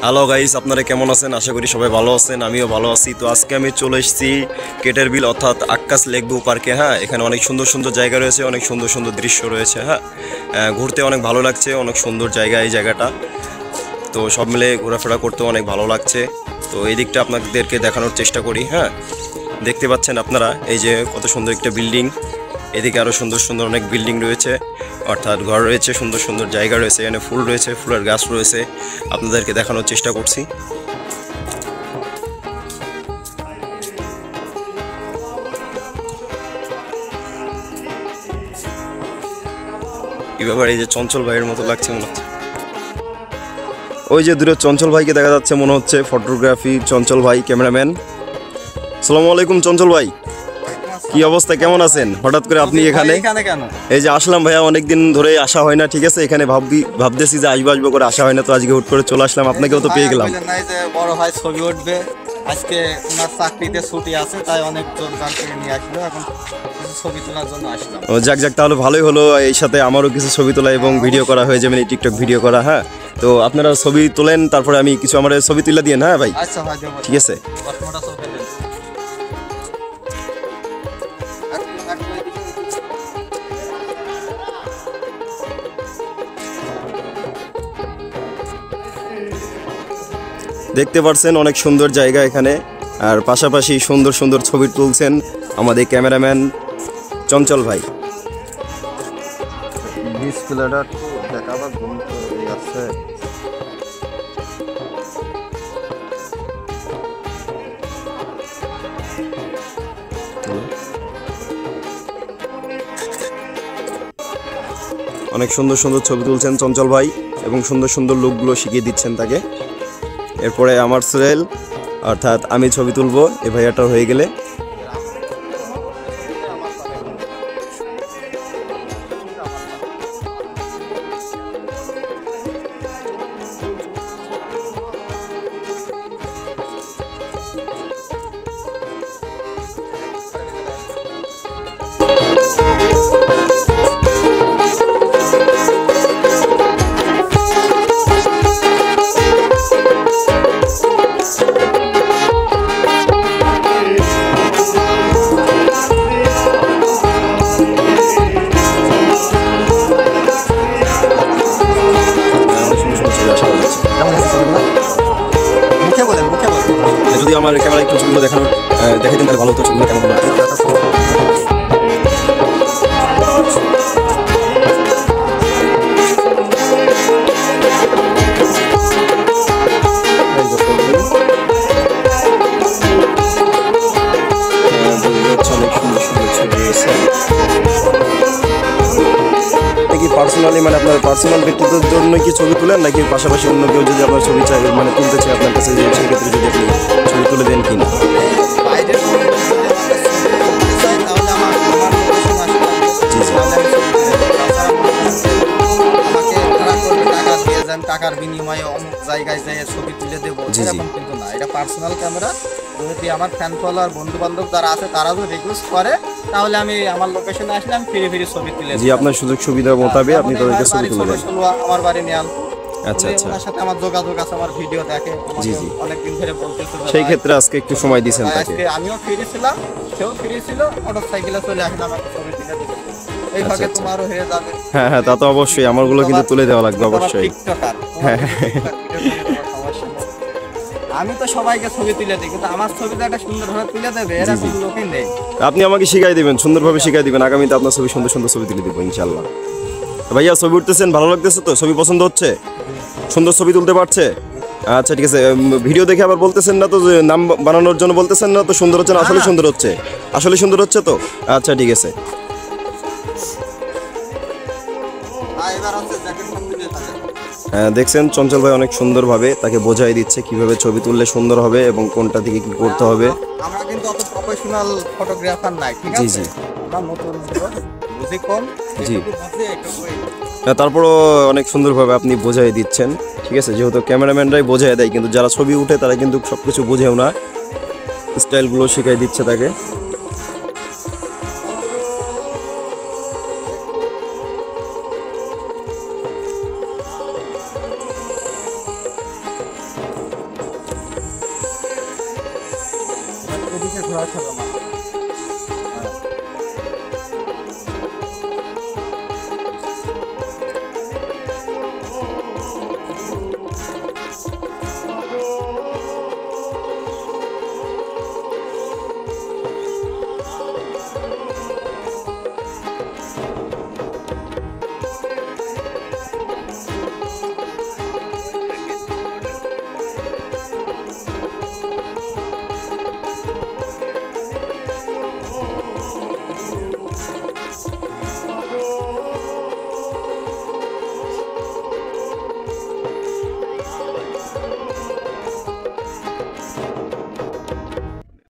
Hello guys, আপনারা কেমন আছেন? আশা করি সবাই ভালো আছেন, আমিও ভালো আছি। তো আজকে আমি চলে এসেছি কেটের বিল অর্থাৎ আক্কাস লেক ভিউ পার্কে। হ্যাঁ, এখানে অনেক সুন্দর সুন্দর জায়গা রয়েছে, অনেক সুন্দর সুন্দর দৃশ্য রয়েছে। হ্যাঁ, ঘুরতে অনেক ভালো লাগছে, অনেক সুন্দর জায়গা এই জায়গাটা। তো সব মিলে ঘোরাফেরা করতে অনেক ভালো লাগছে। তো এই দিকটা আপনাদেরকে দেখানোর চেষ্টা করি। হ্যাঁ, দেখতে পাচ্ছেন আপনারা এই যে কত সুন্দর একটা বিল্ডিং, এদিকে আরও সুন্দর সুন্দর অনেক বিল্ডিং রয়েছে, অর্থাৎ ঘর রয়েছে, সুন্দর সুন্দর জায়গা রয়েছে, এখানে ফুল রয়েছে, ফুলের গাছ রয়েছে, আপনাদেরকে দেখানোর চেষ্টা করছি। এই ব্যাপারে এই যে চঞ্চল ভাইয়ের মতো লাগছে মনে হচ্ছে, ওই যে দূরে চঞ্চল ভাইকে দেখা যাচ্ছে মনে হচ্ছে, ফটোগ্রাফি চঞ্চল ভাই, ক্যামেরাম্যান। আসসালামু আলাইকুম চঞ্চল ভাই, কি অবস্থা, কেমন আছেন? হঠাৎ করে আপনি এখানে? এই যে আসলাম ভাইয়া, অনেকদিন ধরে আসা হয় না, ঠিক আছে, এখানে ভাবতেছি যে আসবো আসবো করে আসা হয় না, তো আজকে হুট করে চলে আসলাম, আপনাকেও তো পেয়ে গেলাম। বড় ভাই ছবি উঠবে আজকে, ওনার চাকরিতে ছুটি আছে, তাই অনেক জোরদার করে নিয়ে আসলো, এখন ছবি তোলার জন্য আসলাম। ও যাক যাক, তাহলে ভালোই হলো, এই সাথে আমারও কিছু ছবি তোলা এবং ভিডিও করা হয়ে যাবে, টিকটক ভিডিও করা। হ্যাঁ, তো আপনারা ছবি তোলেন, তারপরে আমি কিছু আমার ছবি তুলে দিয়ে। হ্যাঁ ভাই, আচ্ছা ভাই, ঠিক আছে। দেখতে পাচ্ছেন অনেক সুন্দর জায়গা এখানে, আর পাশাপাশি সুন্দর সুন্দর ছবি তুলছেন আমাদের ক্যামেরাম্যান চঞ্চল ভাই। অনেক সুন্দর সুন্দর ছবি তুলছেন চঞ্চল ভাই, এবং সুন্দর সুন্দর লুকগুলো শিখিয়ে দিচ্ছেন তাকে। এরপরে আমার সোহেল, অর্থাৎ আমি ছবি তুলবো এই ভাইয়াটা হয়ে গেলে। যদি আমার ক্যামেরা একটু ছবিগুলো দেখানোর দেখে দিন তাহলে ভালো হতো, ছবিগুলো কেমন হলো। পার্সোনালি মানে আপনার পার্সোনাল ব্যক্তিত্বের জন্য কি ছবি তুলেন, নাকি পাশাপাশি অন্য কেউ যদি আপনার ছবি চাই মানে তুলতে চাই আপনার কাছে, সেক্ষেত্রে যদি আপনি ছবি তুলে দেন কিনা? টাকার বিনিময়ে অমুক জায়গায় যাই ছবি তুলে দেবো, এরকম কিন্তু না, এটা পার্সোনাল ক্যামেরা। যদি আমার ফ্যান ফলোয়ার বন্ধু বান্ধব যারা আছে তারা যদি রিকোয়েস্ট করে, তাহলে আমি আমার লোকেশনে আসলে আমি ফিরে ফিরে ছবি তুলে দিই। আপনার সুযোগ সুবিধা মোতাবেক আপনি তাদেরকে ছবি তুলে দেন। আমার বাড়ি নিয়াল। আচ্ছা আচ্ছা, ওনার সাথে আমার যোগাযোগ আছে, আমার ভিডিও দেখে, অনেকদিন ধরে বলতেছে। সেই ক্ষেত্রে আজকে একটু সময় দিয়েছেন তাকে। আজকে আমিও ফ্রি ছিলাম, সেও ফ্রি ছিল, মোটরসাইকেলে চলে আসলাম, আমাকে ছবি তুলে দিতে। এই ভাগে তোমারও হয়ে যাবে। হ্যাঁ হ্যাঁ, তা তো অবশ্যই, আমারগুলো কিন্তু তুলে দেওয়া লাগবে অবশ্যই। হ্যাঁ, আমি তো সবাইকে ছবি তুলে দিই, কিন্তু আমার ছবিটা একটা সুন্দরভাবে তুলে দেবে এরকম লোকই নেই। আপনি আমাকে শিখাই দিবেন, সুন্দরভাবে শিখাই দিবেন, আগামীতে আপনার ছবি সুন্দর সুন্দর ছবি তুলে দেবো ইনশাল্লাহ। ভাইয়া ছবি উঠতেছেন, ভালো লাগতেছে তো? ছবি পছন্দ হচ্ছে? সুন্দর ছবি তুলতে পারছে? আচ্ছা ঠিক আছে। ভিডিও দেখে আবার বলতেছেন না তো যে নাম বানানোর জন্য বলতেছেন না তো? সুন্দর হচ্ছে না? আসলে সুন্দর হচ্ছে? আসলে সুন্দর হচ্ছে তো? আচ্ছা ঠিক আছে। হ্যাঁ, দেখছেন চঞ্চল ভাই অনেক সুন্দরভাবে তাকে বোঝাই দিচ্ছে কিভাবে ছবি তুললে সুন্দর হবে এবং কোনটা দিকে কি করতে হবে। আমরা কিন্তু অত প্রফেশনাল ফটোগ্রাফার নাই, ঠিক আছে? জি জি, আমরা নতুন বুঝি কম, জি। তারপরও অনেক সুন্দরভাবে আপনি বোঝাই দিচ্ছেন, ঠিক আছে, যেহেতু ক্যামেরাম্যানরাই বোঝাই দেয়, কিন্তু যারা ছবি উঠে তারা কিন্তু সব কিছু বোঝেও না, স্টাইলগুলো শিখাই দিচ্ছে তাকে। ঘোরা খাবে না।